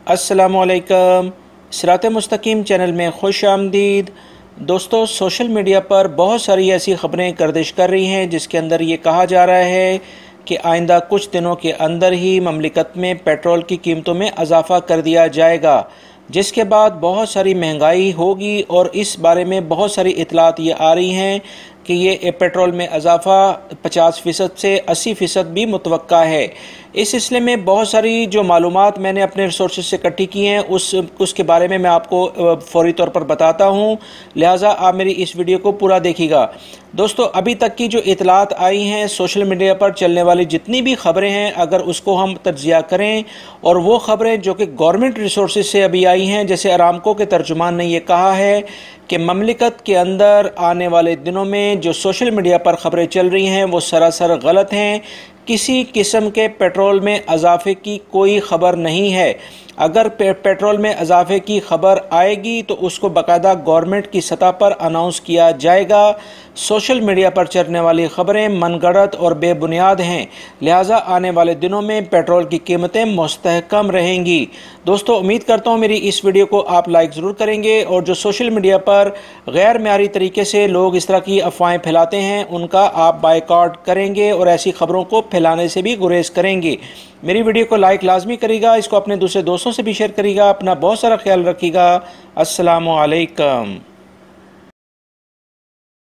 अस्सलामुअलैकुम। सिरात मुस्तकीम चैनल में खुश आमदीद। दोस्तों, सोशल मीडिया पर बहुत सारी ऐसी ख़बरें गर्दिश कर रही हैं जिसके अंदर ये कहा जा रहा है कि आइंदा कुछ दिनों के अंदर ही ममलिकत में पेट्रोल की कीमतों में इजाफ़ा कर दिया जाएगा, जिसके बाद बहुत सारी महंगाई होगी। और इस बारे में बहुत सारी इतलात ये आ रही हैं कि ये पेट्रोल में इजाफ़ा 50% से 80% भी मुतवक्का है। इस सिलसिले में बहुत सारी जो मालूमात मैंने अपने रिसोर्सेज से इकट्ठी की हैं उसके बारे में मैं आपको फौरी तौर पर बताता हूं, लिहाजा आप मेरी इस वीडियो को पूरा देखिएगा। दोस्तों, अभी तक की जो इतलात आई हैं, सोशल मीडिया पर चलने वाली जितनी भी ख़बरें हैं, अगर उसको हम तज्जिया करें और वो ख़बरें जो कि गवर्नमेंट रिसोर्सेज से अभी आई हैं, जैसे अरामको के तर्जुमान ने यह कहा है कि ममलिकत के अंदर आने वाले दिनों में जो सोशल मीडिया पर ख़बरें चल रही हैं वो सरासर गलत हैं। किसी किस्म के पेट्रोल में इजाफे की कोई ख़बर नहीं है। अगर पेट्रोल में इजाफे की ख़बर आएगी तो उसको बाकायदा गवर्नमेंट की सतह पर अनाउंस किया जाएगा। सोशल मीडिया पर चलने वाली ख़बरें मनगढ़ंत और बेबुनियाद हैं, लिहाजा आने वाले दिनों में पेट्रोल की कीमतें मुस्तहकम रहेंगी। दोस्तों, उम्मीद करता हूँ मेरी इस वीडियो को आप लाइक ज़रूर करेंगे और जो सोशल मीडिया पर गैर मेयारी तरीके से लोग इस तरह की अफवाहें फैलाते हैं उनका आप बायकॉट करेंगे और ऐसी ख़बरों को फैलाने से भी गुरेज करेंगे। मेरी वीडियो को लाइक लाजमी करिएगा, इसको अपने दूसरे दोस्तों से भी शेयर करिएगा। अपना बहुत सारा ख्याल रखिएगा। अस्सलामु अलैकुम।